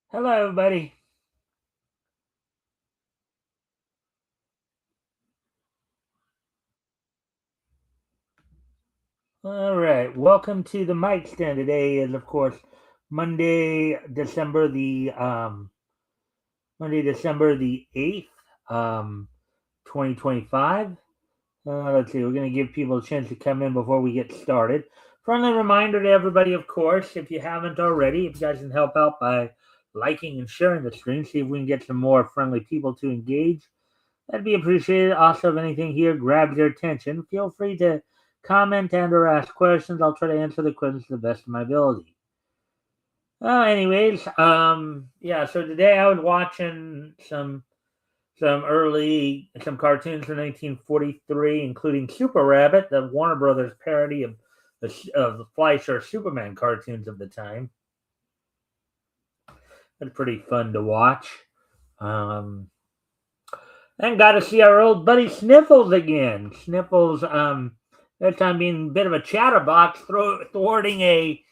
Hello, everybody. All right, welcome to the Mikestand. Today is, of course, Monday, December the Monday, December the 8th, 2025. Let's see. We're going to give people a chance to come in before we get started. Friendly reminder to everybody, of course, if you haven't already, if you guys can help out by liking and sharing the stream, see if we can get some more friendly people to engage. That'd be appreciated. Also, if anything here grabs your attention, feel free to comment and or ask questions. I'll try to answer the questions to the best of my ability. Yeah. So today I was watching some cartoons from 1943, including Super Rabbit, the Warner Brothers parody of the Fleischer Superman cartoons of the time. It's pretty fun to watch. And got to see our old buddy Sniffles again. Sniffles, that time being a bit of a chatterbox, thwarting a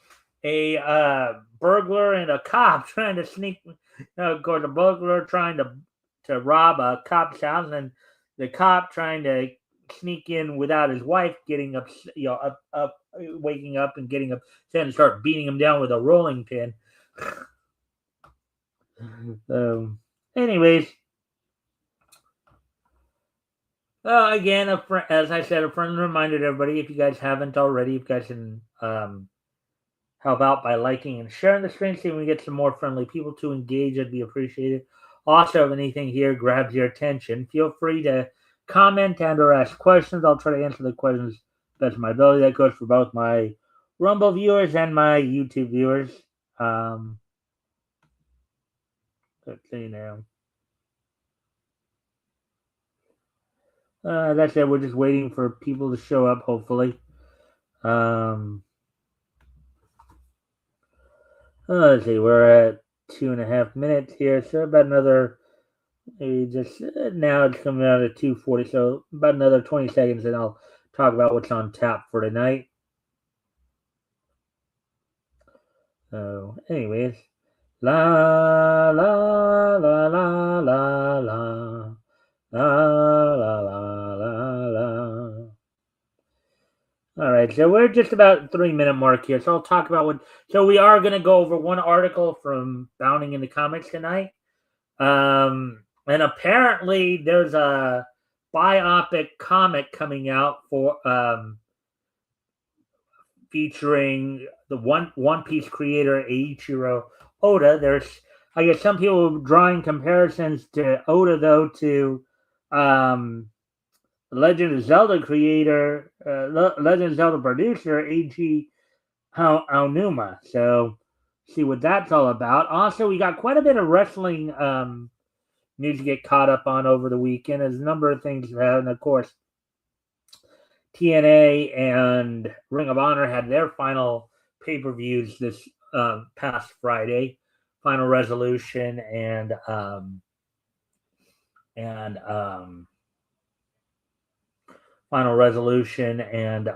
burglar and a cop trying to sneak. Of course, the burglar trying to rob a cop's house, and the cop trying to sneak in without his wife getting up, waking up and getting upset and start beating him down with a rolling pin. Anyways. Again, as I said, a friendly reminder to everybody, if you guys haven't already, you guys can help out by liking and sharing the stream, so we can get some more friendly people to engage. That'd be appreciated. Also, if anything here grabs your attention, feel free to comment and or ask questions. I'll try to answer the questions best of my ability. That goes for both my Rumble viewers and my YouTube viewers. Let's see now. That's it. We're just waiting for people to show up, hopefully. Let's see. We're at 2.5 minutes here, so about another. Maybe just now it's coming out at 2:40, so about another 20 seconds, and I'll talk about what's on tap for tonight. So, anyways, la la la la la la. La, la, la, la, la. All right, so we're just about 3 minute mark here. So I'll talk about what. So we are going to go over one article from Bounding in the Comics tonight. And apparently there's a biopic comic coming out for featuring the One Piece creator Eiichiro Oda. There's, I guess, some people drawing comparisons to Oda though to Legend of Zelda creator, Legend of Zelda producer Eiji Aonuma. So, see what that's all about. Also, we got quite a bit of wrestling news to get caught up on over the weekend. There's a number of things, and of course, TNA and Ring of Honor had their final pay-per-views this past Friday. Final Resolution and Final Resolution and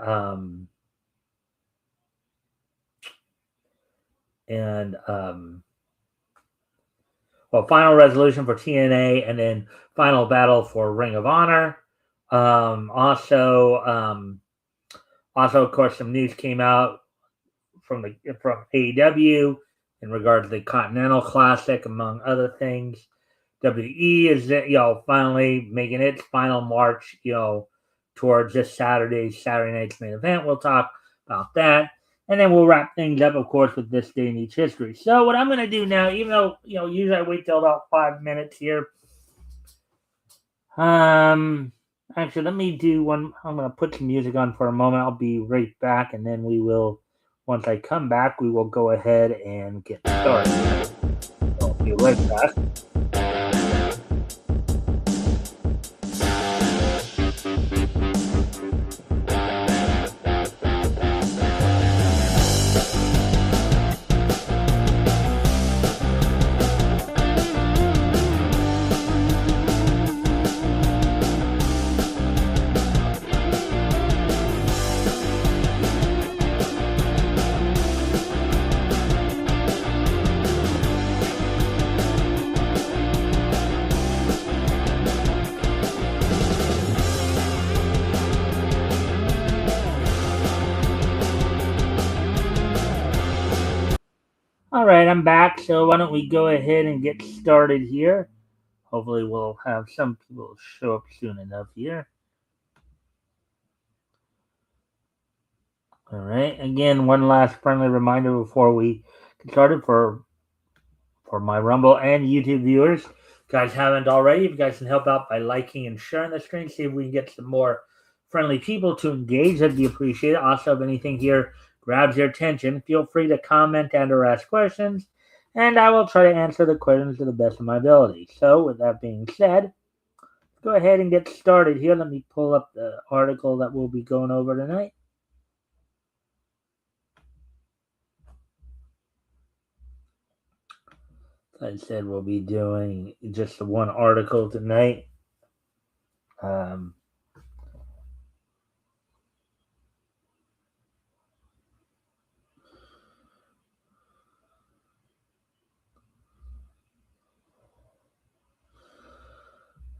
Final Resolution for TNA, and then Final Battle for Ring of Honor. Also, of course, some news came out from AEW in regard to the Continental Classic, among other things. WWE is finally making its final march towards this Saturday night's main event. We'll talk about that. And then we'll wrap things up, of course, with this day in each history. So what I'm going to do now, even though, usually I wait till about 5 minutes here. Actually, let me do one. I'm going to put some music on for a moment. I'll be right back. And then we will, once I come back, we will go ahead and get started. So I'll be right back. All right, I'm back. So why don't we go ahead and get started here? Hopefully, we'll have some people show up soon enough here. All right. Again, one last friendly reminder before we get started for my Rumble and YouTube viewers. If you guys haven't already, if you guys can help out by liking and sharing the screen, see if we can get some more friendly people to engage. That'd be appreciated. Also, if anything here grabs your attention, feel free to comment and or ask questions, and I will try to answer the questions to the best of my ability. So, with that being said, go ahead and get started here. Let me pull up the article that we'll be going over tonight. I said we'll be doing just the one article tonight. Um,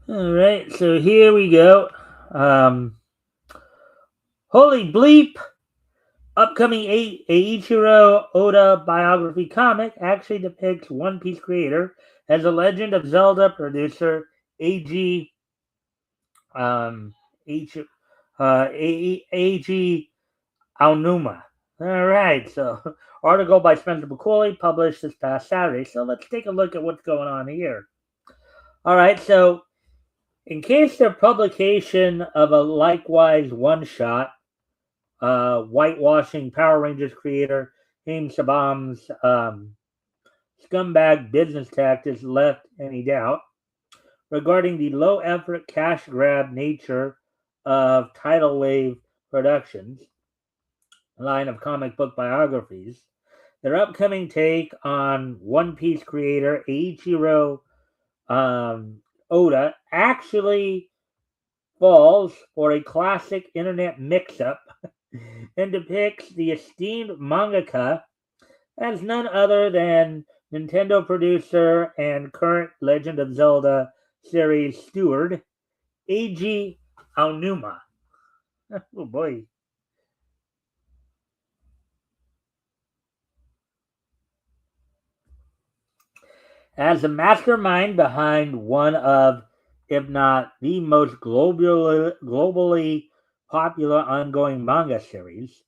all right, so here we go. Um, Holy bleep! Upcoming Eiichiro Oda biography comic actually depicts One Piece creator as a Legend of Zelda producer AG um, H, AG Aonuma. All right, so article by Spencer McCauley published this past Saturday. So let's take a look at what's going on here. All right, so in case the publication of a likewise one shot, whitewashing Power Rangers creator Haim Sabam's scumbag business tactics left any doubt regarding the low effort cash grab nature of Tidal Wave Productions, a line of comic book biographies. Their upcoming take on One Piece creator Eiichiro Oda actually falls for a classic internet mix-up and depicts the esteemed mangaka as none other than Nintendo producer and current Legend of Zelda series steward, Eiji Aonuma. Oh boy. As the mastermind behind one of, if not the most globally popular ongoing manga series,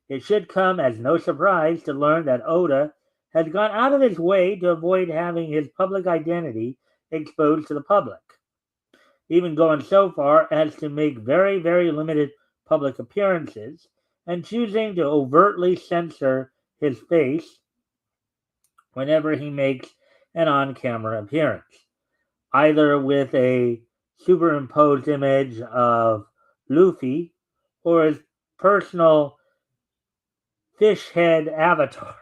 it should come as no surprise to learn that Oda has gone out of his way to avoid having his public identity exposed to the public, even going so far as to make very, very limited public appearances and choosing to overtly censor his face whenever he makes an on camera appearance, either with a superimposed image of Luffy or his personal fish head avatar.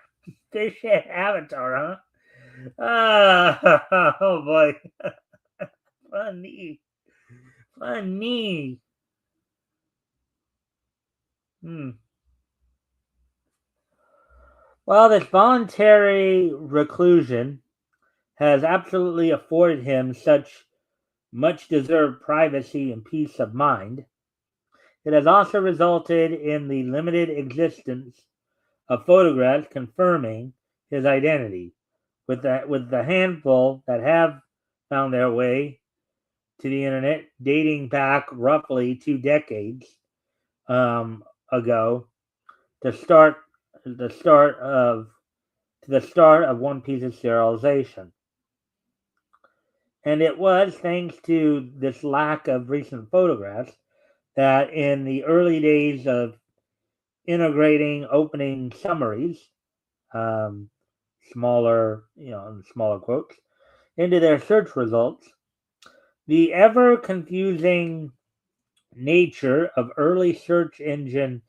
Fish head avatar, huh? Ah, oh boy. Funny. Funny. Hmm. Well, this voluntary reclusion has absolutely afforded him such much deserved privacy and peace of mind. It has also resulted in the limited existence of photographs confirming his identity, with the handful that have found their way to the internet dating back roughly 2 decades ago, to start the start of the start of One Piece's serialization. And it was thanks to this lack of recent photographs that in the early days of integrating opening summaries, um, smaller quotes, into their search results, the ever confusing nature of early search engine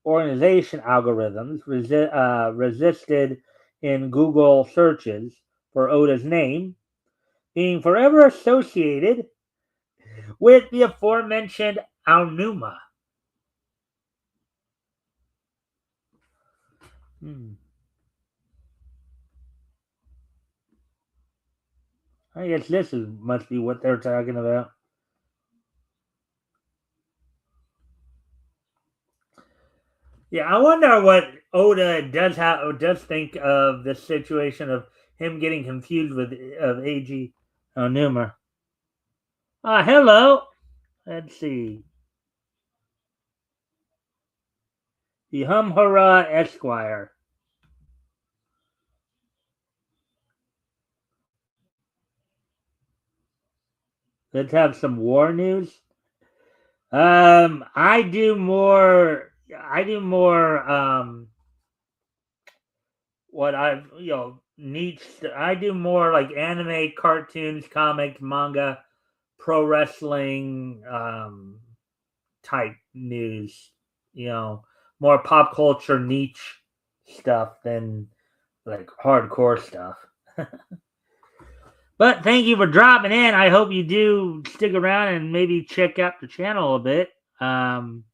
organization algorithms resisted in Google searches for Oda's name being forever associated with the aforementioned Aonuma. Hmm. I guess this must be what they're talking about. Yeah, I wonder what Oda does think of the situation of him getting confused with of AG Onuma. Hello. Let's see. The Humhara Esquire. Let's have some war news. I do more. I do more. What I've niche. I do more like anime, cartoons, comics, manga, pro wrestling, type news. More pop culture niche stuff than like hardcore stuff. But thank you for dropping in. I hope you do stick around and maybe check out the channel a bit. Hakuhawa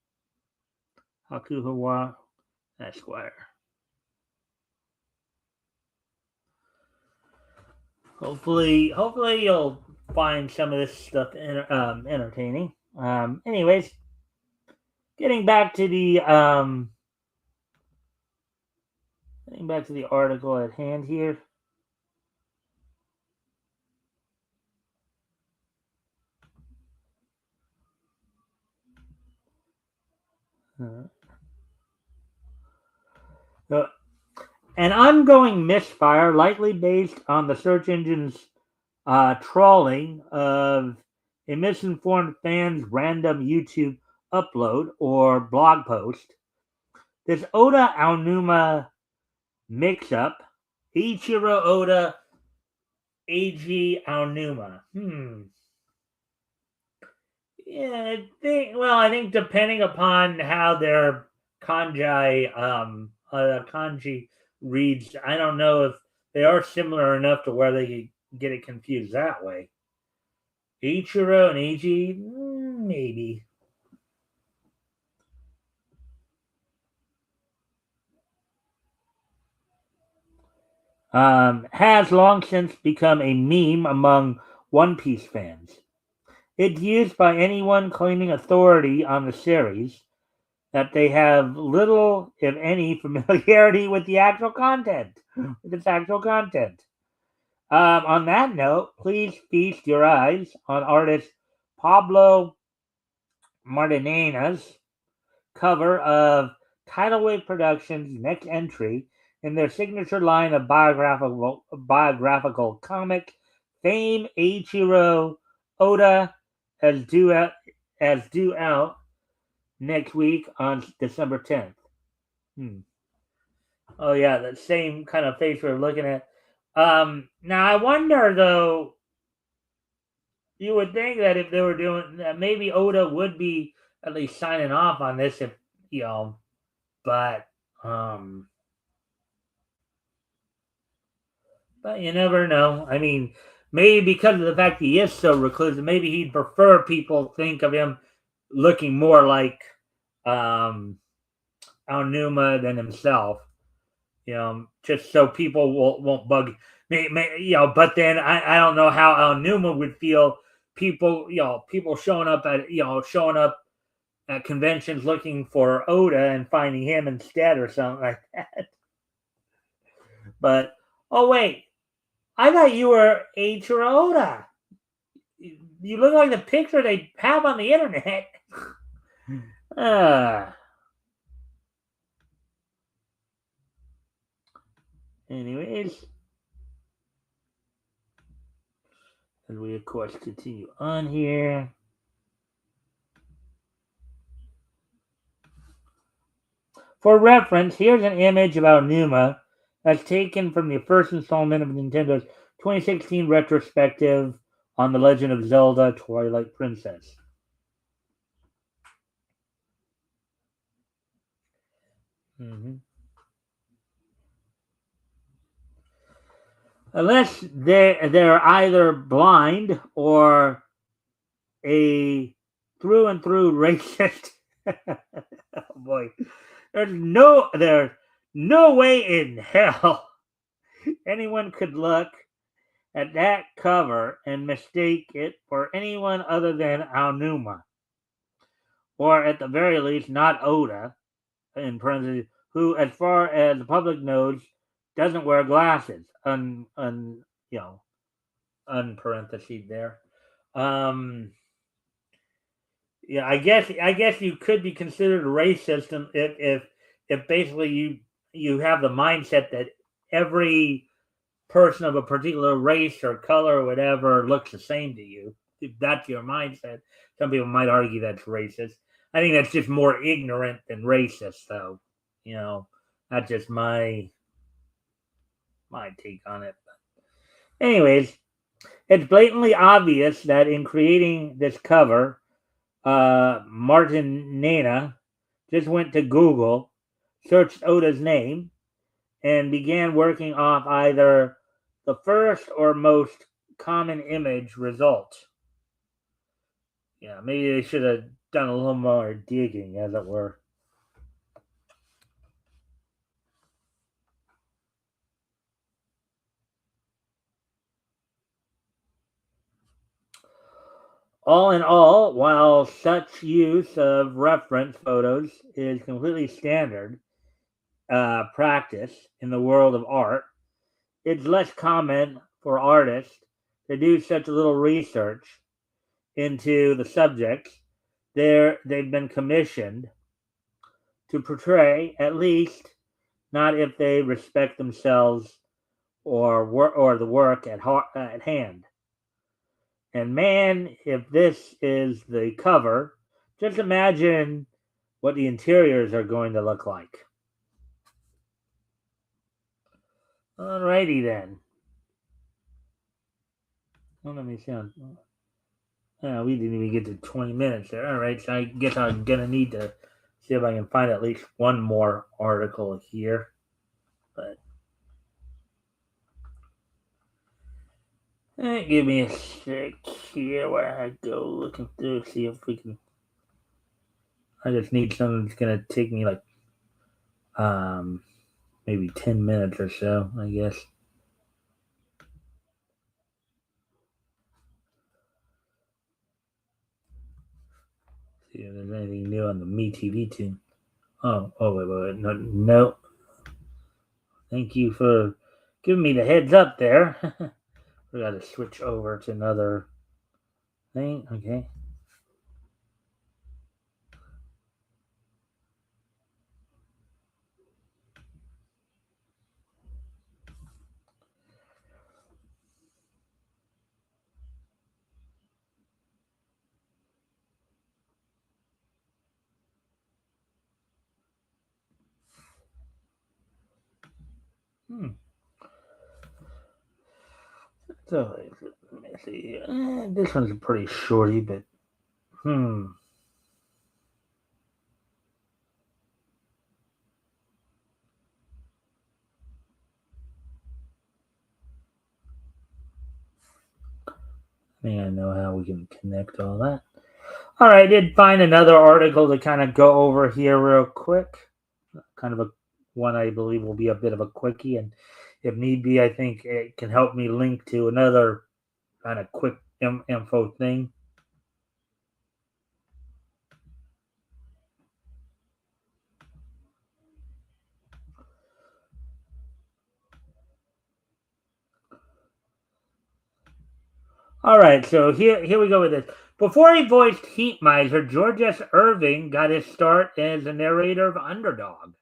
Esquire. Hopefully you'll find some of this stuff entertaining. Anyways, getting back to the article at hand here. An ongoing misfire, likely based on the search engine's trawling of a misinformed fan's random YouTube upload or blog post. This Oda Aonuma mix-up, Ichiro Oda, AG Aonuma. Yeah, I think depending upon how their kanji reads, I don't know if they are similar enough to where they could get it confused that way. Ichiro and AG, maybe. Has long since become a meme among One Piece fans. It's used by anyone claiming authority on the series that they have little, if any, familiarity with the actual content. On that note, please feast your eyes on artist Pablo Martinena's cover of Tidal Wave Productions' next entry in their signature line of biographical comic, Fame Eiichiro Oda, as due out next week on December 10th. Oh yeah, that same kind of face we're looking at. Now I wonder though. You would think that if they were doing that, maybe Oda would be at least signing off on this, if but you never know. I mean, maybe because of the fact he is so reclusive, maybe he'd prefer people think of him looking more like Aonuma than himself. Just so people won't bug. But then I don't know how Aonuma would feel. People showing up at conventions looking for Oda and finding him instead or something like that. But wait, I thought you were Eiichiro Oda. You look like the picture they have on the internet. Anyways, and we of course continue on here. For reference, here's an image of Aonuma that's taken from the first installment of Nintendo's 2016 retrospective on The Legend of Zelda Twilight Princess. Unless they're either blind or a through and through racist. Oh boy. There's no way in hell anyone could look at that cover and mistake it for anyone other than Aonuma. Or at the very least, not Oda, in parentheses, who, as far as the public knows, doesn't wear glasses. You know, unparentheses there. Um, yeah, I guess you could be considered racist if basically you have the mindset that every person of a particular race or color or whatever looks the same to you. If that's your mindset, some people might argue that's racist. I think that's just more ignorant than racist, though. You know, that's just my take on it. Anyways, it's blatantly obvious that in creating this cover, Martin Nana just went to Google, searched Oda's name, and began working off either the first or most common image result. Yeah, maybe they should have done a little more digging, as it were. All in all, while such use of reference photos is completely standard practice in the world of art, it's less common for artists to do such little research into the subjects they've been commissioned to portray, at least not if they respect themselves or the work at hand. And man, if this is the cover, just imagine what the interiors are going to look like. Alrighty then. Well, let me see. We didn't even get to 20 minutes there. All right, so I guess I'm gonna need to see if I can find at least one more article here. But give me a sec here where I go looking through, see if we can. I just need something that's gonna take me like maybe 10 minutes or so, I guess. See if there's anything new on the MeTV tune. Wait. No. Thank you for giving me the heads up there. We got to switch over to another thing. Okay. So let me see. This one's pretty shorty, but I think I know how we can connect all that. All right, I did find another article to kind of go over here real quick. Kind of a one I believe will be a bit of a quickie, and if need be, I think it can help me link to another kind of quick info thing. All right, so here we go with this. Before he voiced Heat Miser, George S. Irving got his start as a narrator of Underdog.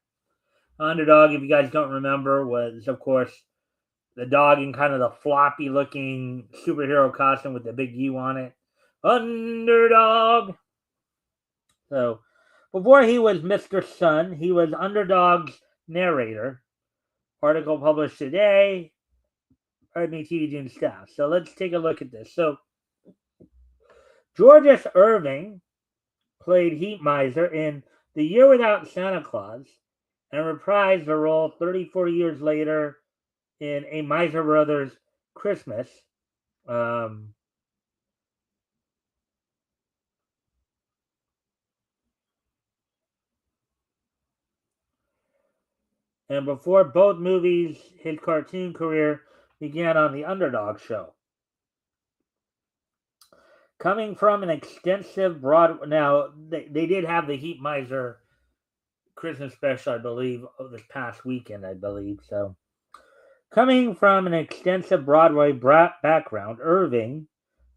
Underdog, if you guys don't remember, was of course the dog in kind of the floppy looking superhero costume with the big U on it. Underdog. So before he was Mr. Sun, he was Underdog's narrator. Article published today. Pardon me, TV and staff. So let's take a look at this. So George S. Irving played Heat Miser in The Year Without Santa Claus and reprised the role 40 years later in A Miser Brothers Christmas. And before both movies, his cartoon career began on the Underdog show. Coming from an extensive broad, now they did have the Heat Miser Christmas special, I believe, this past weekend, I believe. So, coming from an extensive Broadway background, Irving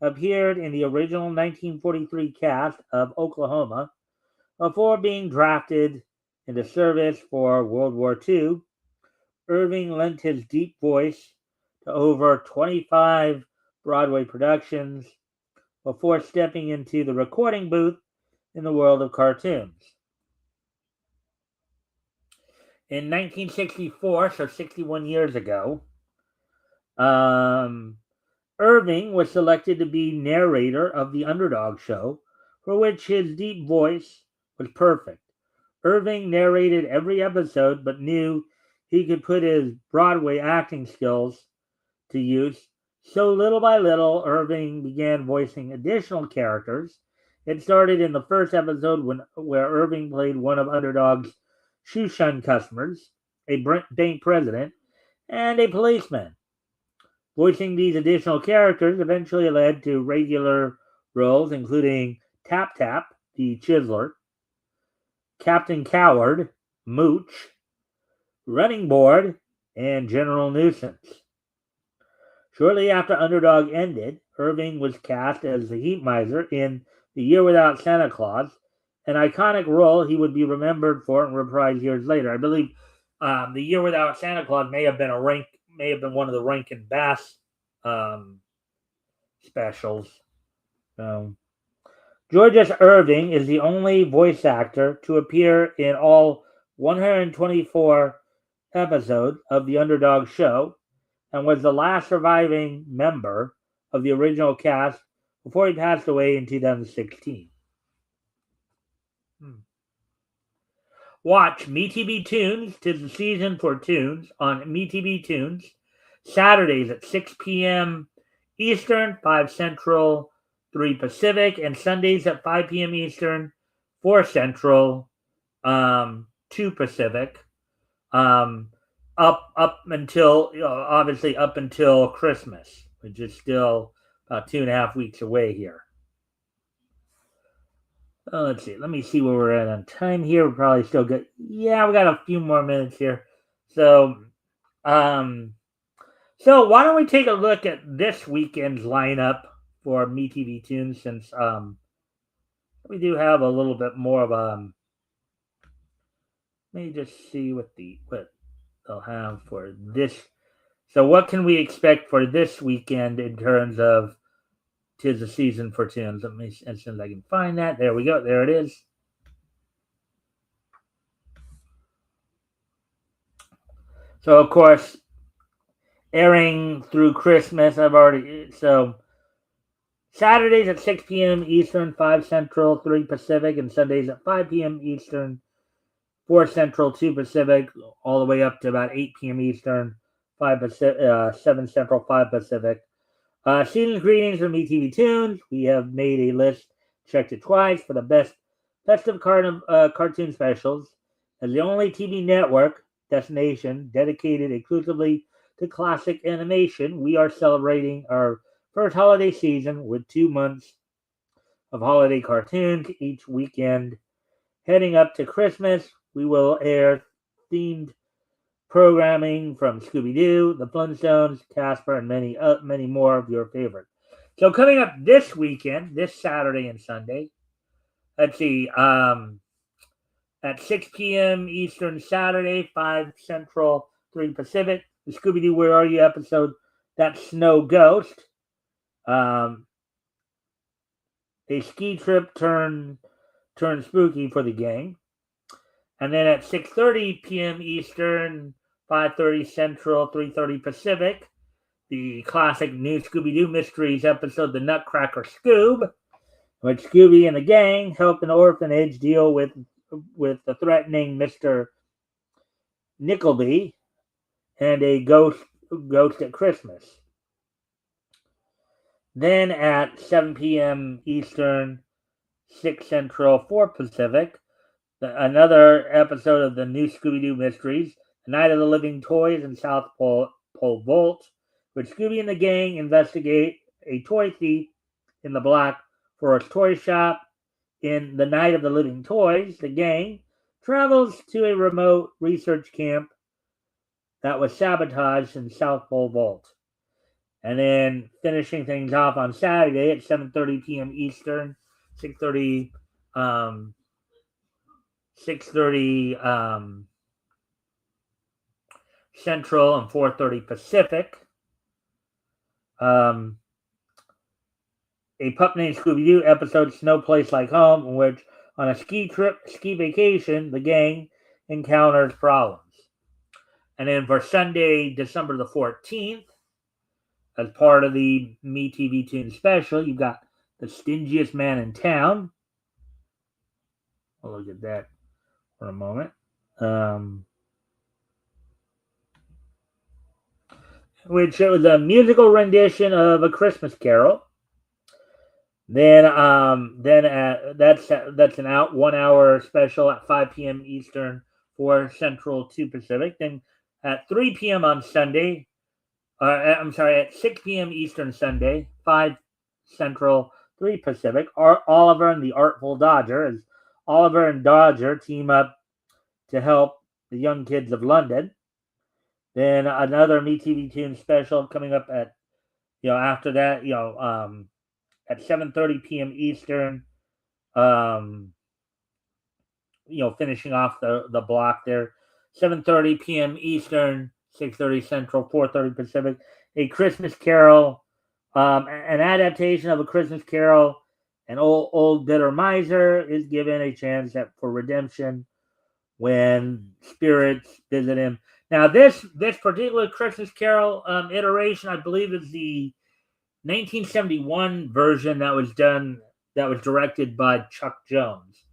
appeared in the original 1943 cast of Oklahoma before being drafted into service for World War II. Irving lent his deep voice to over 25 Broadway productions before stepping into the recording booth in the world of cartoons. In 1964, so 61 years ago, Irving was selected to be narrator of the Underdog show, for which his deep voice was perfect. Irving narrated every episode, but knew he could put his Broadway acting skills to use. So little by little, Irving began voicing additional characters. It started in the first episode where Irving played one of Underdog's shoe shine customers, a bank president, and a policeman. Voicing these additional characters eventually led to regular roles, including Tap Tap, the Chiseler, Captain Coward, Mooch, Running Board, and General Nuisance. Shortly after Underdog ended, Irving was cast as the Heat Miser in The Year Without Santa Claus, an iconic role he would be remembered for and reprised years later. I believe The Year Without Santa Claus may have been one of the Rankin Bass specials. George Irving is the only voice actor to appear in all 124 episodes of the Underdog show, and was the last surviving member of the original cast before he passed away in 2016. Watch MeTV Tunes, 'Tis the Season for Tunes, on MeTV Tunes, Saturdays at 6 p.m. Eastern, 5 Central, 3 Pacific, and Sundays at 5 p.m. Eastern, 4 Central, 2 Pacific. Up until obviously up until Christmas, which is still about 2.5 weeks away here. Let's see. Let me see where we're at on time here. We're probably still good. Yeah, we got a few more minutes here. So why don't we take a look at this weekend's lineup for MeTV Tunes, since we do have a little bit more of let me just see what they'll have for this. So what can we expect for this weekend in terms of 'Tis the Season for Tunes? Let me, as soon as I can find that. There we go. There it is. So, of course, airing through Christmas, so Saturdays at 6 p.m. Eastern, 5 Central, 3 Pacific, and Sundays at 5 p.m. Eastern, 4 Central, 2 Pacific, all the way up to about 8 p.m. Eastern, 7 Central, 5 Pacific. Season's greetings from MeTV Tunes. We have made a list, checked it twice, for the best festive cartoon specials. As the only TV network destination dedicated exclusively to classic animation, we are celebrating our first holiday season with 2 months of holiday cartoons each weekend. Heading up to Christmas, we will air themed programming from Scooby-Doo, The Flintstones, Casper, and many more of your favorites. So coming up this weekend, this Saturday and Sunday, let's see, at 6 p.m. Eastern Saturday, 5 Central, 3 Pacific, the Scooby-Doo Where Are You episode, That's Snow Ghost. A ski trip turned spooky for the gang. And then at 6:30 p.m. Eastern, 5:30 Central, 3:30 Pacific, the classic new Scooby-Doo Mysteries episode, The Nutcracker Scoob, in which Scooby and the gang help an orphanage deal with the threatening Mr. Nickleby and a ghost at Christmas. Then at 7 p.m. Eastern, 6 Central, 4 Pacific, another episode of the new Scooby-Doo Mysteries, Night of the Living Toys and South Pole Vault, which Scooby and the gang investigate a toy thief in the Black Forest Toy Shop. In The Night of the Living Toys, the gang travels to a remote research camp that was sabotaged in South Pole Vault. And then finishing things off on Saturday at 7:30 p.m. Eastern, 6:30 6:30 Central, and 4:30 Pacific. A Pup Named Scooby-Doo episode, Snow Place Like Home, in which on a ski vacation, the gang encounters problems. And then for Sunday, December the 14th, as part of the Me TV Tune special, you've got The Stingiest Man in Town. I'll look at that for a moment. Which was a musical rendition of A Christmas Carol. Then that's an 1 hour special at 5 p.m. Eastern, 4 Central, 2 Pacific. Then at 3 p.m. on Sunday, at 6 p.m. Eastern Sunday, 5 Central, 3 Pacific, Oliver and the Artful Dodger, as Oliver and Dodger team up to help the young kids of London. Then another Me TV Tune special coming up at, after that, at 7:30 p.m. Eastern, finishing off the block there. 7:30 p.m. Eastern, 6:30 Central, 4:30 Pacific. A Christmas Carol, an adaptation of A Christmas Carol. An old bitter miser is given a chance for redemption when spirits visit him. Now, this particular Christmas Carol iteration, I believe, is the 1971 version that was directed by Chuck Jones.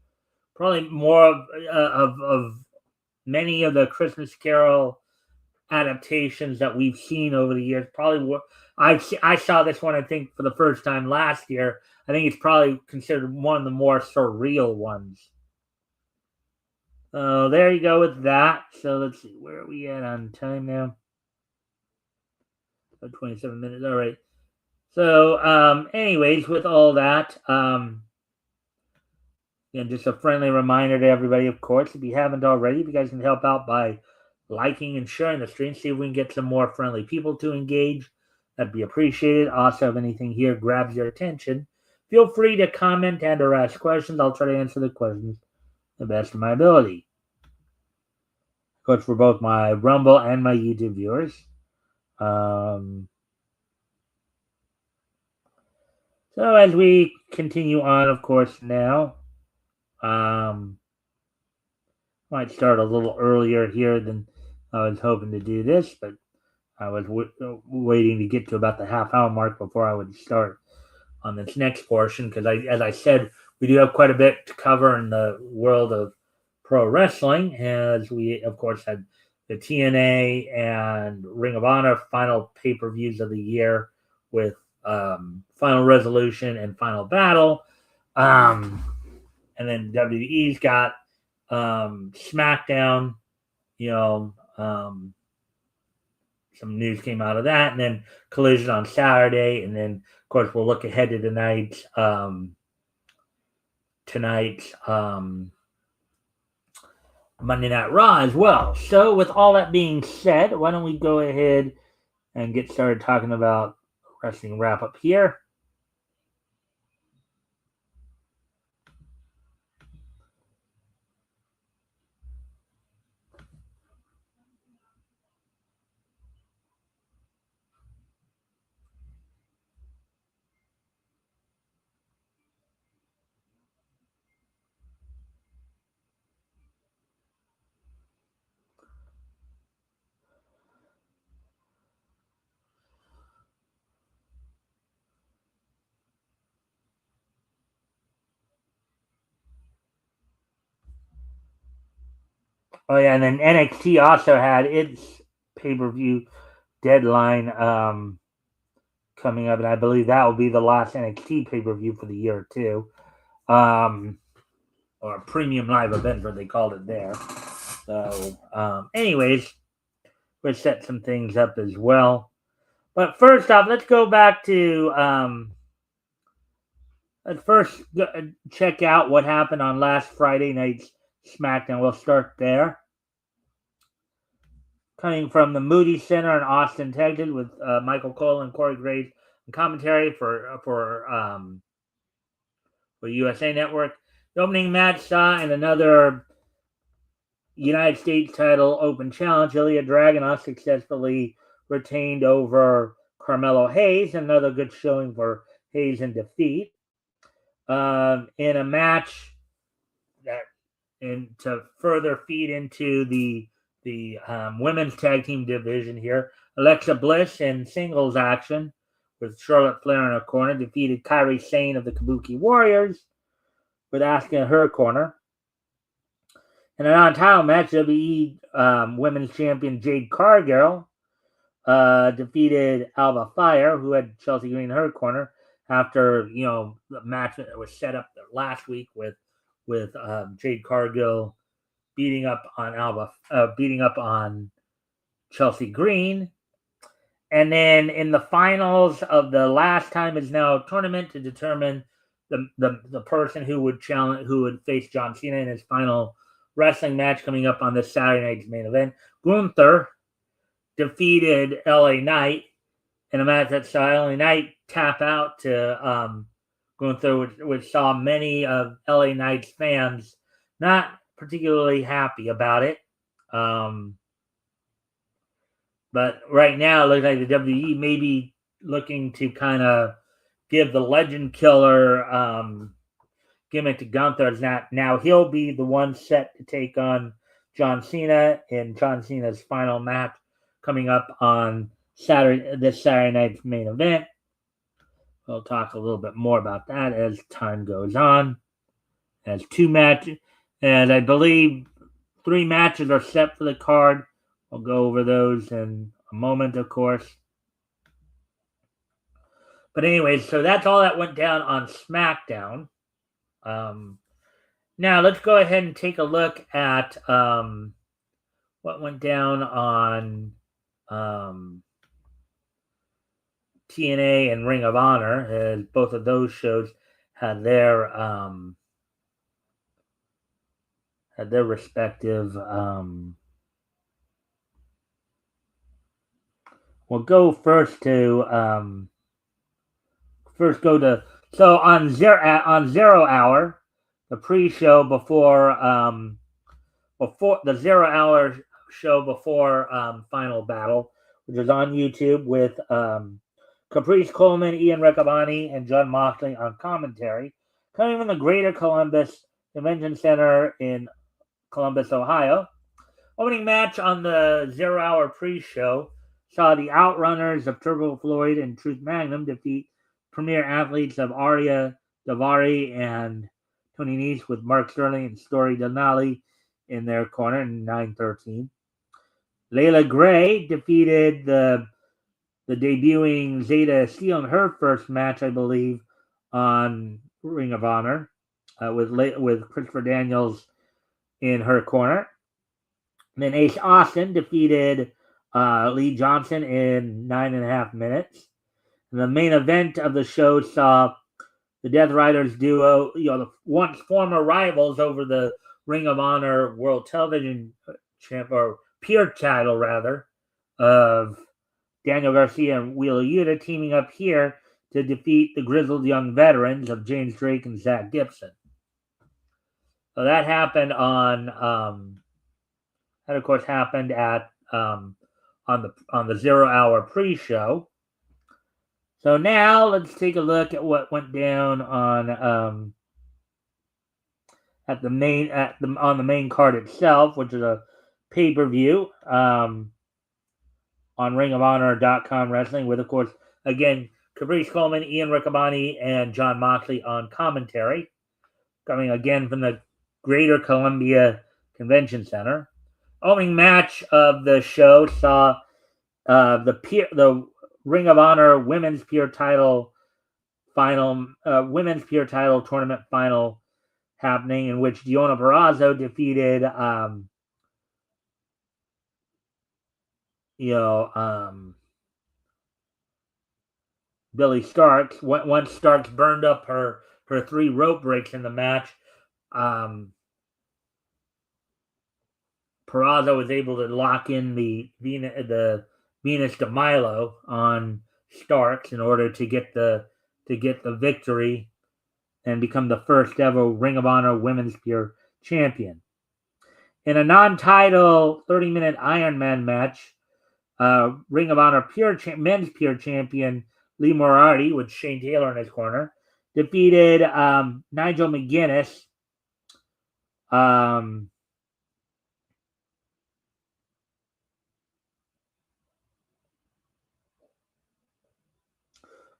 Probably more of many of the Christmas Carol adaptations that we've seen over the years. Probably I saw this one, I think, for the first time last year. I think it's probably considered one of the more surreal ones. So there you go with that. So let's see, where are we at on time now? 27 minutes. All right. So, anyways, with all that, just a friendly reminder to everybody, of course, if you haven't already, if you guys can help out by liking and sharing the stream, see if we can get some more friendly people to engage. That'd be appreciated. Also, if anything here grabs your attention, feel free to comment and or ask questions. I'll try to answer the questions to the best of my ability. Of course, for both my Rumble and my YouTube viewers. So as we continue on, of course, now, might start a little earlier here than I was hoping to do this, but I was waiting to get to about the half-hour mark before I would start on this next portion, because as I said, we do have quite a bit to cover in the world of pro wrestling, as we, of course, had the TNA and Ring of Honor final pay-per-views of the year with Final Resolution and Final Battle. And then WWE's got SmackDown, some news came out of that, and then Collision on Saturday, and then of course we'll look ahead to tonight's Monday Night Raw as well. So with all that being said, why don't we go ahead and get started talking about wrestling wrap up here. Oh yeah, and then NXT also had its pay-per-view deadline coming up, and I believe that will be the last NXT pay-per-view for the year too, or premium live event, what they called it there. So, anyways, we'll set some things up as well. But first off, let's go back to let's first check out what happened on last Friday night's SmackDown. We'll start there. Coming from the Moody Center in Austin, Texas, with Michael Cole and Corey Graves and commentary for USA Network. The opening match saw in another United States title open challenge, Ilya Dragunov successfully retained over Carmelo Hayes. Another good showing for Hayes in defeat. In a match that, and to further feed into the women's tag team division here, Alexa Bliss in singles action with Charlotte Flair in her corner defeated Kairi Sane of the Kabuki Warriors with Asuka in her corner. In a non-title match, WWE Women's Champion Jade Cargill defeated Alba Fire, who had Chelsea Green in her corner, after the match that was set up last week with Jade Cargill beating up on Chelsea Green. And then in the finals of the Last Time Is Now tournament to determine the person who would face John Cena in his final wrestling match coming up on this Saturday night's main event, Gunther defeated LA Knight in a match that saw LA Knight tap out to Gunther, which saw many of LA Knight's fans not particularly happy about it. But right now, it looks like the WWE may be looking to kind of give the Legend Killer gimmick to Gunther. Now he'll be the one set to take on John Cena in John Cena's final match coming up on this Saturday night's main event. We'll talk a little bit more about that as time goes on. As 2 matches, and I believe 3 matches are set for the card. We'll go over those in a moment, of course. But anyways, so that's all that went down on SmackDown. Now let's go ahead and take a look at what went down on TNA and Ring of Honor, as both of those shows had their respective. We'll go first to so on Zero Hour, the pre-show before the 0 hour show before Final Battle, which is on YouTube with Caprice Coleman, Ian Riccaboni, and John Moxley on commentary, coming from the Greater Columbus Convention Center in Columbus, Ohio. Opening match on the 0 hour pre-show saw the Outrunners of Turbo Floyd and Truth Magnum defeat premier athletes of Arya Davari and Tony Nese, with Mark Sterling and Story Denali in their corner in 9-13. Layla Gray defeated the debuting Zeta Steel in her first match, I believe, on Ring of Honor, with Christopher Daniels in her corner. And then Ace Austin defeated Lee Johnson in 9.5 minutes. And the main event of the show saw the Death Riders duo, the once former rivals over the Ring of Honor World Television Champ, or Pure title rather, of Daniel Garcia and Wheeler Yuta, teaming up here to defeat the grizzled young veterans of James Drake and Zach Gibson. So that happened that of course happened at on the 0 hour pre-show. So now let's take a look at what went down on the main card itself, which is a pay-per-view on ringofhonor.com wrestling, with, of course, again, Caprice Coleman, Ian Riccaboni, and John Moxley on commentary, coming again from the Greater Columbia Convention Center. Opening match of the show saw the Ring of Honor Women's Pure Title Tournament final happening, in which Deonna Purrazzo defeated Billy Starks. Once Starks burned up her 3 rope breaks in the match, Peraza was able to lock in the Venus de Milo on Starks in order to get the victory and become the first ever Ring of Honor Women's Pure Champion. In a non-title 30-minute Iron Man match, Ring of Honor Men's Pure Champion Lee Moriarty, with Shane Taylor in his corner, defeated Nigel McGuinness.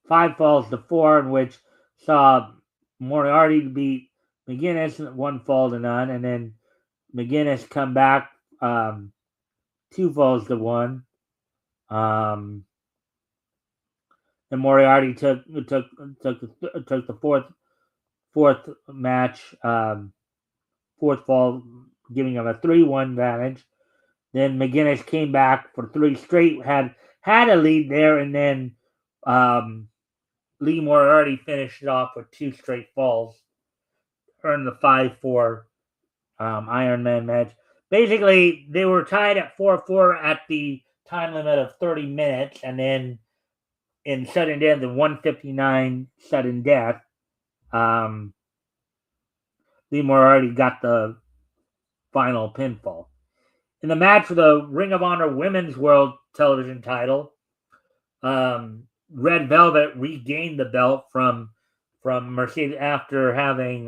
Five falls to four, in which saw Moriarty beat McGuinness 1 fall to none, and then McGuinness come back 2 falls to 1. And Moriarty took the fourth match, fourth fall, giving him a 3-1 advantage. Then McGuinness came back for 3 straight, had a lead there, and then Lee Moriarty finished it off with 2 straight falls, earned the 5-4 Iron Man match. Basically, they were tied at 4-4 at the time limit of 30 minutes, and then in sudden death, the 159 sudden death, Lee Moriarty got the final pinfall. In the match for the Ring of Honor Women's World Television title, Red Velvet regained the belt from Mercedes after having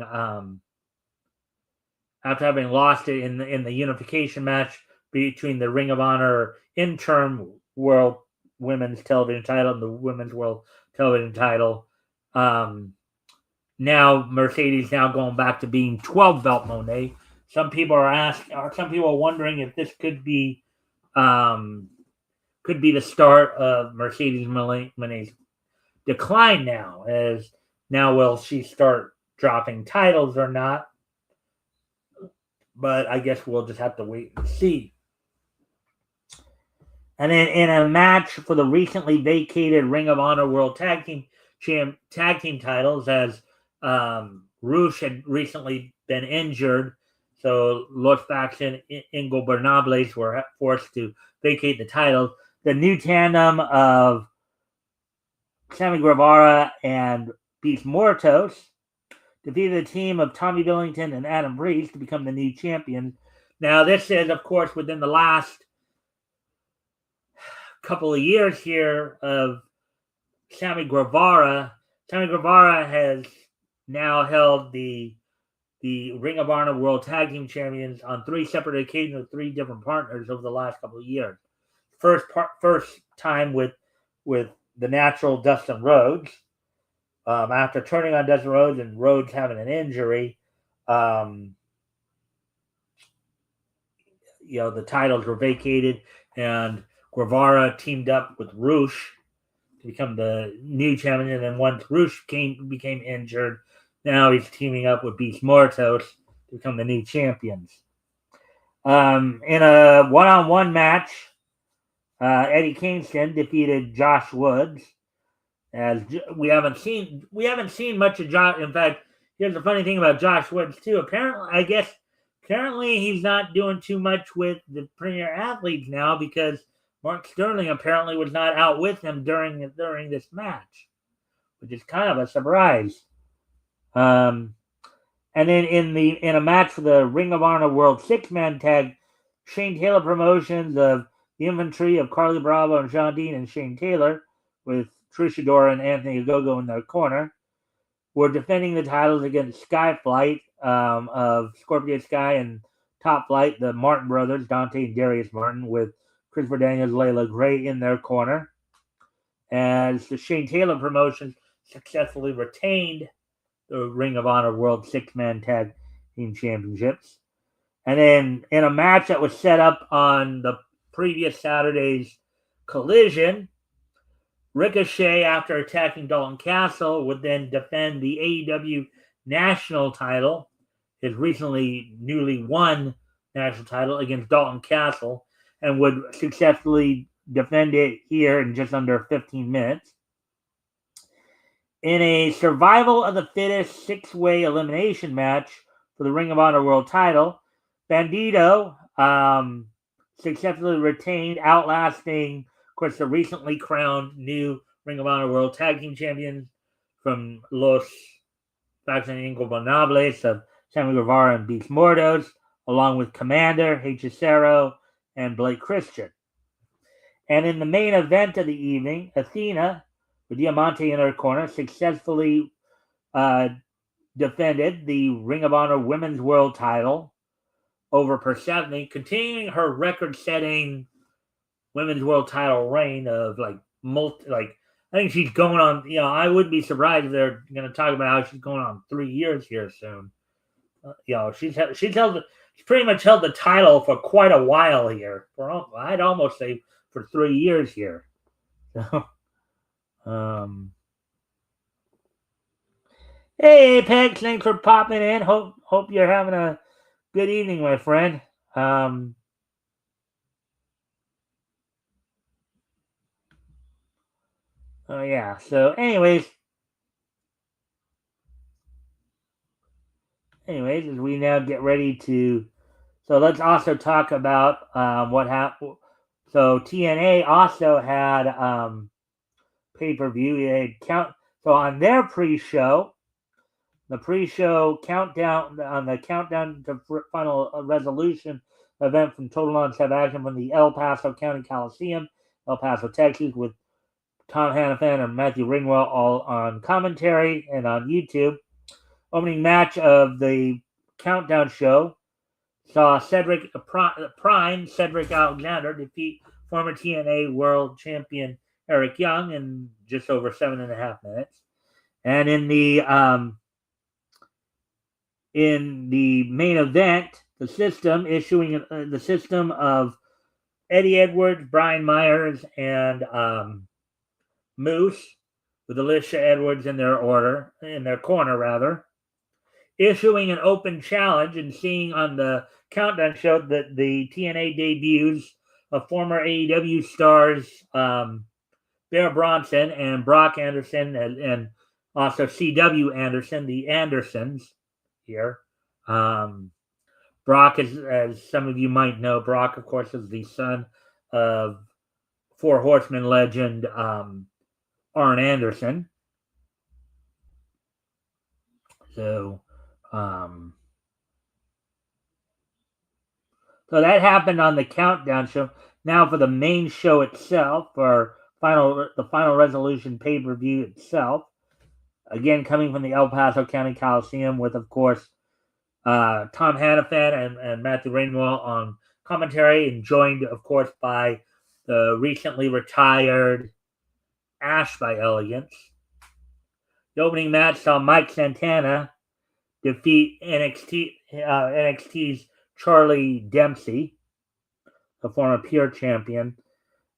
lost it in the unification match between the Ring of Honor interim World Women's Television title and the Women's World Television title. Now Mercedes going back to being 12 belt Monet. Some people are wondering if this could be the start of Mercedes Monet's decline now will she start dropping titles or not? But I guess we'll just have to wait and see. And then in a match for the recently vacated Ring of Honor World Tag Team titles, as Rush had recently been injured, so Los Faction Ingobernables were forced to vacate the titles. The new tandem of Sammy Guevara and Beast Muertos defeated the team of Tommy Billington and Adam Priest to become the new champions. Now, this is, of course, within the last couple of years here of Sammy Guevara. Sammy Guevara has now held the Ring of Honor World Tag Team Champions on 3 separate occasions with 3 different partners over the last couple of years. First time with the natural Dustin Rhodes. After turning on Dustin Rhodes and Rhodes having an injury, the titles were vacated, and Guevara teamed up with Rush to become the new champion. And then once Rush became injured, now he's teaming up with Beast Muertos to become the new champions. In a one-on-one match, Eddie Kingston defeated Josh Woods. As we haven't seen much of Josh. In fact, here's the funny thing about Josh Woods too. Apparently he's not doing too much with the Premier Athletes now, because Mark Sterling apparently was not out with him during this match, which is kind of a surprise. And then in a match for the Ring of Honor World 6-Man Tag, Shane Taylor Promotions of the Infantry of Carly Bravo and Sean Dean and Shane Taylor, with Trish Adora and Anthony Ogogo in their corner, were defending the titles against Skyflight of Scorpio Sky and Top Flight, the Martin brothers, Dante and Darius Martin, with Christopher Daniels, Layla Gray in their corner, as the Shane Taylor Promotions successfully retained the Ring of Honor World 6-Man Tag Team Championships. And then in a match that was set up on the previous Saturday's Collision, Ricochet, after attacking Dalton Castle, would then defend the AEW national title, his newly won national title, against Dalton Castle, and would successfully defend it here in just under 15 minutes. In a survival of the fittest 6-way elimination match for the Ring of Honor World title, Bandito successfully retained, outlasting, of course, the recently crowned new Ring of Honor World Tag Team Champions from Los Faction Ingobernables of Sammy Guevara and Beast Mordos, along with Commander, Hechicero, and Blake Christian. And in the main event of the evening, Athena, with Diamante in her corner, successfully defended the Ring of Honor Women's World title over Persephone, continuing her record-setting Women's World title reign of I think she's going on. I wouldn't be surprised if they're going to talk about how she's going on 3 years here soon. She's pretty much held the title for quite a while here. I'd almost say for 3 years here. So, hey Apex, thanks for popping in. Hope you're having a good evening, my friend. Oh yeah. So, anyways, as we now get ready to, so let's also talk about what happened. So TNA also had pay-per-view. So on their pre-show, the pre-show countdown on the countdown to final resolution event from Total Non-Stop Action from the El Paso County Coliseum, El Paso, Texas, with Tom Hannafan and Matthew Ringwell all on commentary and on YouTube. Opening match of the countdown show saw Cedric Alexander defeat former TNA World Champion Eric Young in just over 7.5 minutes. And in the main event, the system issuing the system of Eddie Edwards, Brian Myers, and Moose, with Alicia Edwards in their corner, issuing an open challenge and seeing on the countdown show that the TNA debuts of former AEW stars Bear Bronson and Brock Anderson and also CW Anderson, the Andersons here. Brock is, as some of you might know, Brock, of course, is the son of Four Horsemen legend Arn Anderson. So that happened on the countdown show. Now for the main show itself, for the final resolution pay-per-view itself, again coming from the El Paso County Coliseum with, of course, Tom Hannafan and Matthew Rainwell on commentary, and joined, of course, by the recently retired Ash by Elegance. The opening match saw Mike Santana defeat NXT's Charlie Dempsey, the former Pure champion,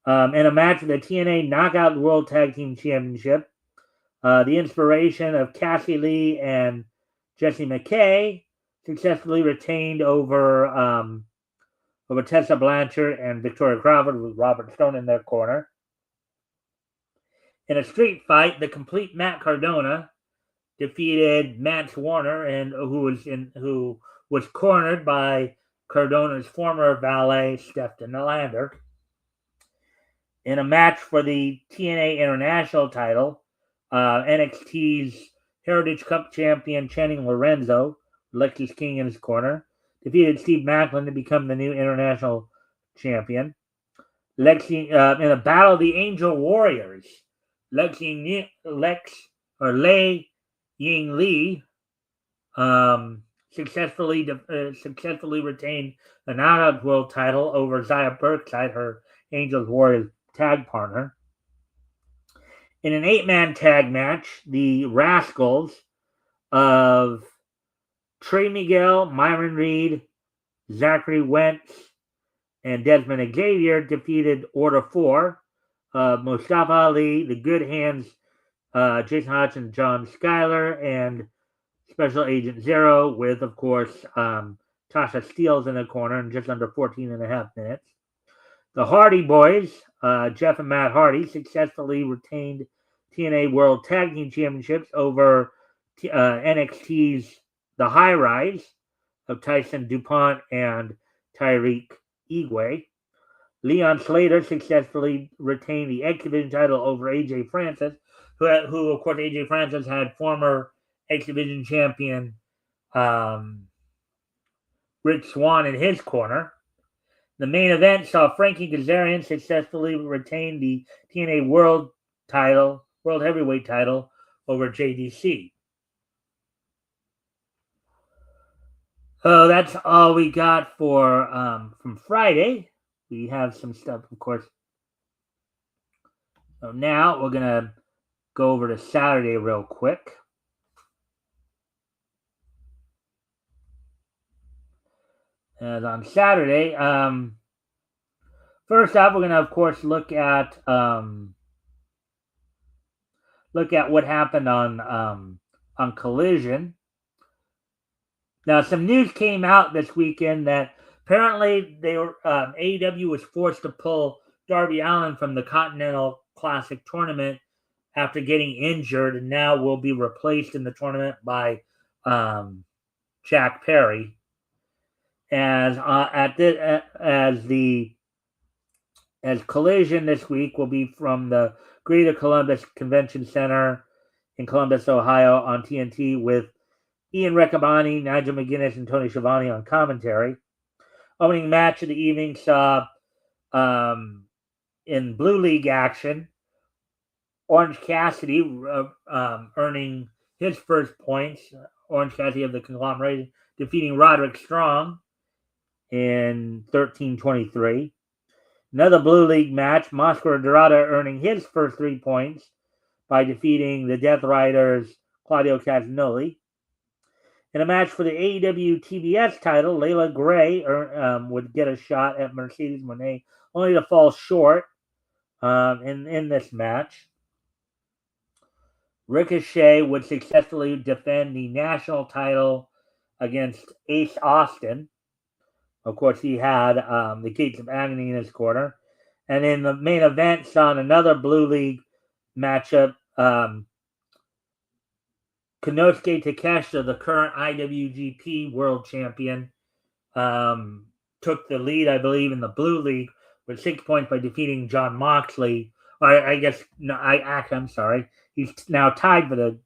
in a match for the TNA Knockout World Tag Team Championship. The inspiration of Cassie Lee and Jessie McKay successfully retained over Tessa Blanchard and Victoria Crawford, with Robert Stone in their corner. In a street fight, the complete Matt Cardona defeated Mance Warner, and who was cornered by Cardona's former valet, Stefan Lander. In a match for the TNA International title, NXT's Heritage Cup champion Channing Lorenzo, Lexis King in his corner, defeated Steve Macklin to become the new international champion. In a battle of the Angel Warriors, Lei Ying Lee successfully retained the Knockout World title over Zaya Burkside, her Angels Warriors tag partner. In an 8-man tag match, the Rascals of Trey Miguel, Myron Reed, Zachary Wentz, and Desmond Xavier defeated Order 4, Mustafa Ali, the Good Hands, Jason Hodgson, John Schuyler, and Special Agent Zero, with, of course, Tasha Steeles in the corner in just under 14.5 minutes. The Hardy Boys, Jeff and Matt Hardy, successfully retained TNA World Tag Team Championships over NXT's The High Rise of Tyson DuPont and Tyreek Igwe. Leon Slater successfully retained the X Division title over AJ Francis, who of course, AJ Francis had former X Division champion Rich Swann in his corner. The main event saw Frankie Kazarian successfully retain the TNA World Heavyweight title over JDC. So that's all we got for from Friday. We have some stuff, of course. So now we're gonna go over to Saturday real quick. And on Saturday, first up, we're gonna of course look at what happened on Collision. Now, some news came out this weekend that apparently AEW was forced to pull Darby Allin from the Continental Classic tournament after getting injured, and now will be replaced in the tournament by Jack Perry. As Collision this week will be from the Greater Columbus Convention Center in Columbus, Ohio, on TNT with Ian Riccaboni, Nigel McGuinness, and Tony Schiavone on commentary. Opening match of the evening saw in Blue League action Orange Cassidy earning his first points. Orange Cassidy of the Conglomerate defeating Roderick Strong in 13:23. Another Blue League match, Mascara Dorada earning his first 3 points by defeating the Death Riders' Claudio Castagnoli. In a match for the AEW TBS title, Layla Gray would get a shot at Mercedes Moné, only to fall short in this match. Ricochet would successfully defend the national title against Ace Austin. Of course, he had the Gates of Agony in his corner. And in the main event, saw another Blue League matchup, Konosuke Takeshita, the current IWGP World Champion, took the lead, I believe, in the Blue League with 6 points by defeating Jon Moxley. I'm sorry. He's now tied for the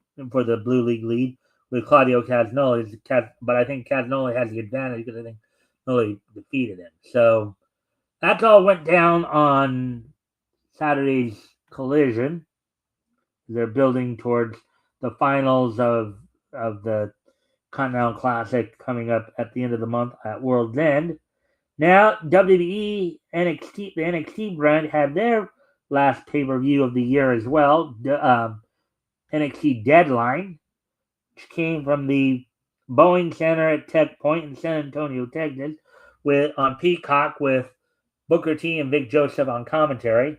Blue League lead with Claudio Castagnoli, but I think Castagnoli has the advantage because I think Noli defeated him. So that all went down on Saturday's Collision. They're building towards the finals of the Continental Classic coming up at the end of the month at World's End. Now, WWE the NXT brand had their last pay-per-view of the year as well, NXT Deadline, which came from the Boeing Center at Tech Point in San Antonio, Texas, on Peacock with Booker T and Vic Joseph on commentary.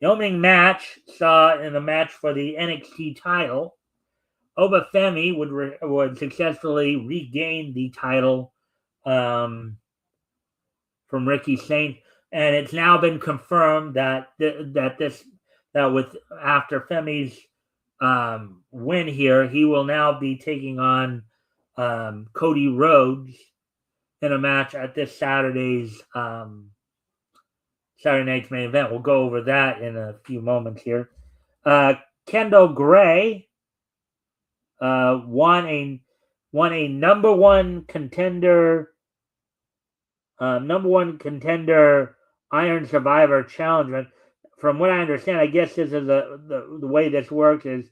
The opening match saw in the match for the NXT title, Obafemi would successfully regain the title from Ricky Saint, and it's now been confirmed that after Femi's win here, he will now be taking on Cody Rhodes in a match at this Saturday night's main event. We'll go over that in a few moments here. Kendall Gray won a number one contender Iron Survivor challenge. From what I understand, I guess this is the way this works is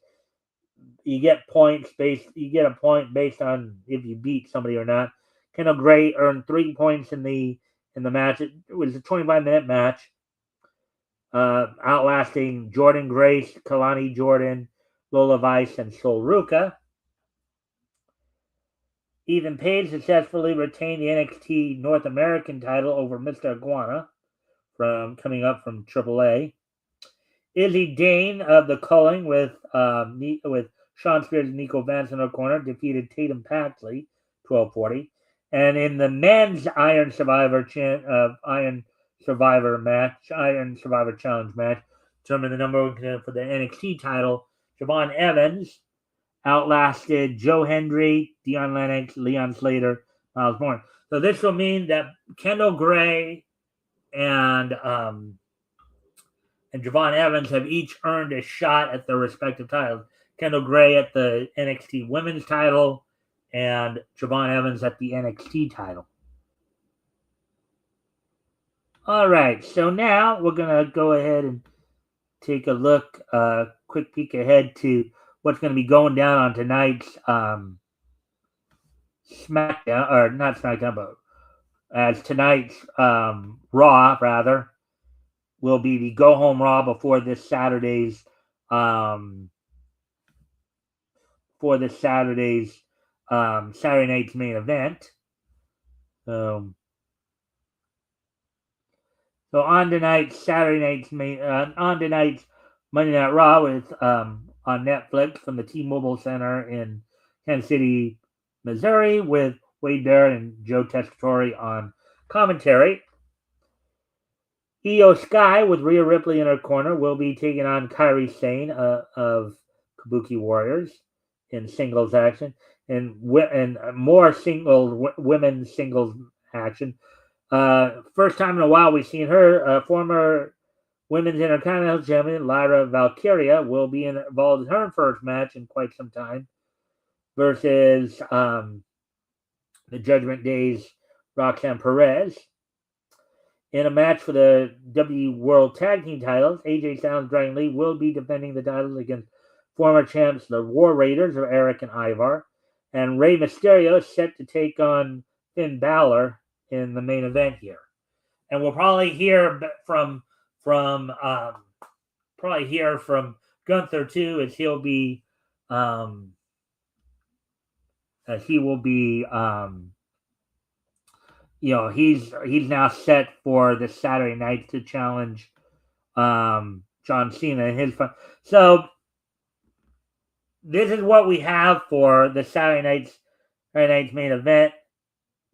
you get a point based on if you beat somebody or not. Kendall Gray earned 3 points in the match. It was a 25-minute match, outlasting Jordan Grace, Kalani Jordan, Lola Vice, and Sol Ruka. Ethan Page successfully retained the NXT North American title over Mr. Iguana coming up from AAA. Izzy Dane of the Culling with Sean Spears and Nico Vance in her corner defeated Tatum Paxley 12:40. And in the men's Iron Survivor Challenge match, determined the number one contender for the NXT title, Javon Evans outlasted Joe Hendry, Deion Lennox, Leon Slater, Miles Bourne. So this will mean that Kendall Gray and Javon Evans have each earned a shot at their respective titles. Kendall Gray at the NXT Women's title, and Javon Evans at the NXT title. All right, so now we're gonna go ahead and take a look, quick peek ahead to what's going to be going down on tonight's SmackDown, or not SmackDown, but as tonight's Raw, rather, will be the Go Home Raw before this Saturday's Saturday night's main event. So on tonight's Monday Night Raw with on Netflix from the T-Mobile Center in Kansas City, Missouri, with Wade Barrett and Joe Tessitore on commentary. Io Sky with Rhea Ripley in her corner will be taking on Kairi Sane of Kabuki Warriors in singles action, and more women's singles action. First time in a while we've seen her. Former Women's Intercontinental Champion Lyra Valkyria will be involved in her first match in quite some time versus the Judgment Day's Roxanne Perez. In a match for the WWE World Tag Team titles, AJ Styles and Dragon Lee will be defending the titles against former champs, the War Raiders of Eric and Ivar, and Rey Mysterio is set to take on Finn Balor in the main event here. And we'll probably hear from Gunther too, as he will be he's now set for this Saturday night to challenge John Cena and his. So this is what we have for the Saturday night's main event,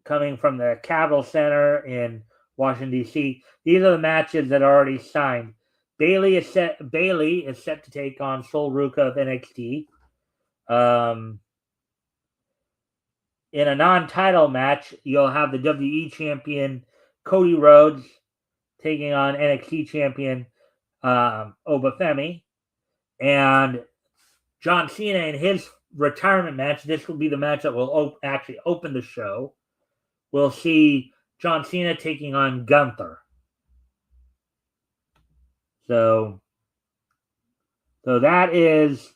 coming from the Capitol Center in Washington, D.C. These are the matches that are already signed. Bayley is set to take on Sol Ruca of NXT. In a non-title match, you'll have the WWE champion Cody Rhodes taking on NXT champion Obafemi, and John Cena in his retirement match. This will be the match that will actually open the show. We'll see John Cena taking on Gunther. So that is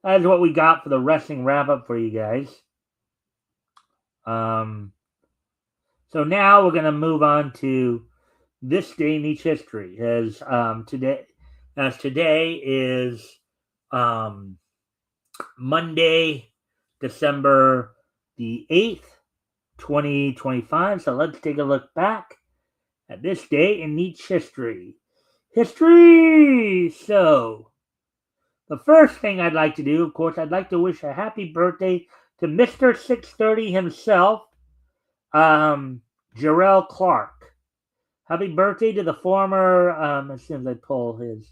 what we got for the wrestling wrap up for you guys. So now we're gonna move on to this day in each history. As today is Monday, December the 8th, 2025. So let's take a look back at this day in each history. So the first thing I'd like to do, of course, I'd like to wish a happy birthday to Mr. 630 himself, Jarrell Clark. Happy birthday to the former, as soon as I pull his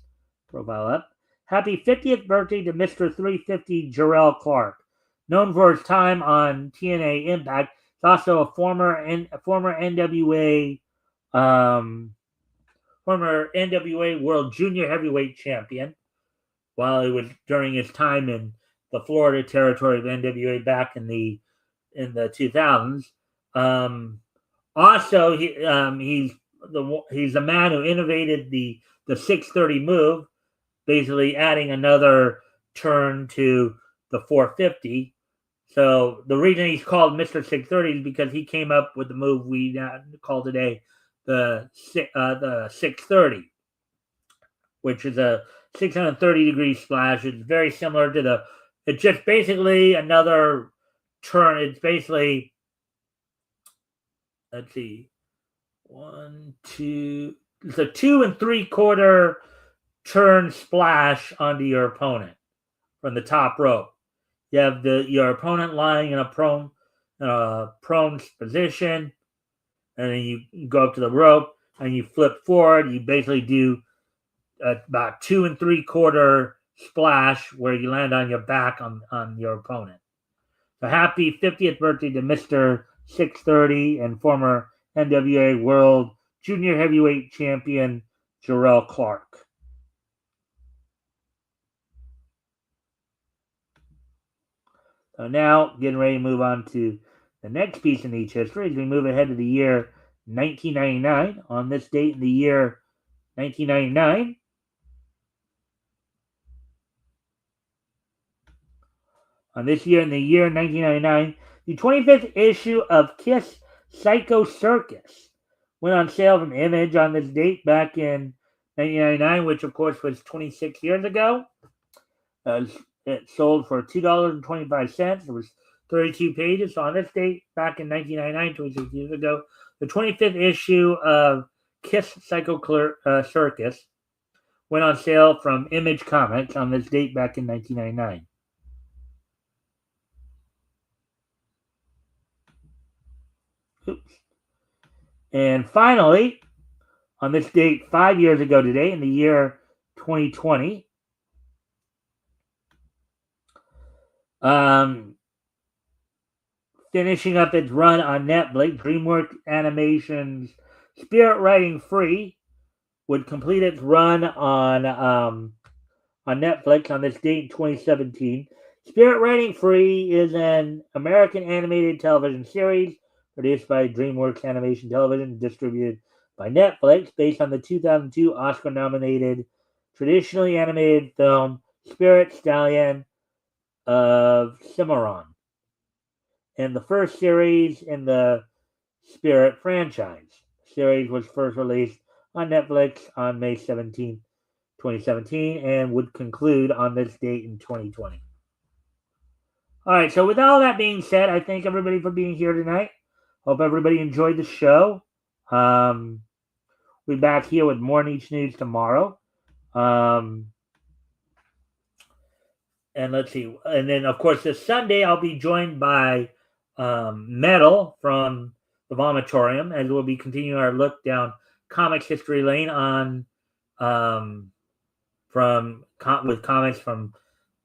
profile up, happy 50th birthday to Mr. 350 Jarrell Clark. Known for his time on TNA Impact, he's also a former NWA World Junior Heavyweight Champion while he was during his time in the Florida territory of NWA back in the 2000s. Also, he's the man who innovated the 630 move, basically adding another turn to the 450. So the reason he's called Mr. 630 is because he came up with the move we now call today the 630, which is a 630-degree splash. It's very similar to it's just basically another turn. It's basically, let's see, 1, 2. It's a 2 3/4 turn splash onto your opponent from the top rope. You have your opponent lying in a prone position, and then you go up to the rope and you flip forward. You basically do about 2 3/4 splash where you land on your back on your opponent. So happy 50th birthday to Mr. 630, and former NWA World Junior Heavyweight Champion Jarrell Clark. So now, getting ready to move on to the next piece in each history as we move ahead to the year 1999. On this date in the year 1999, on this year in the year 1999, the 25th issue of Kiss Psycho Circus went on sale from Image on this date back in 1999, which of course was 26 years ago. It sold for $2.25. It was 32 pages. So on this date, back in 1999, 26 years ago, the 25th issue of Kiss Psycho Circus went on sale from Image Comics on this date back in 1999. Oops. And finally, on this date 5 years ago today, in the year 2020, finishing up its run on Netflix, DreamWorks Animation's Spirit Riding Free would complete its run on Netflix on this date in 2017. Spirit Riding Free is an American animated television series produced by DreamWorks Animation Television and distributed by Netflix, based on the 2002 Oscar-nominated traditionally animated film Spirit Stallion of Cimarron, and the first series in the Spirit franchise. The series was first released on Netflix on May 17, 2017, and would conclude on this date in 2020. All right, so with all that being said, I thank everybody for being here tonight. Hope everybody enjoyed the show. We'll be back here with more Niche News tomorrow. And let's see. And then, of course, this Sunday, I'll be joined by Metal from the Vomitorium, as we'll be continuing our look down Comics History Lane on with comics from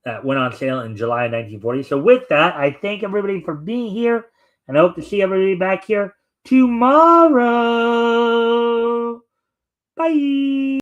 that went on sale in July 1940. So with that, I thank everybody for being here, and I hope to see everybody back here tomorrow. Bye.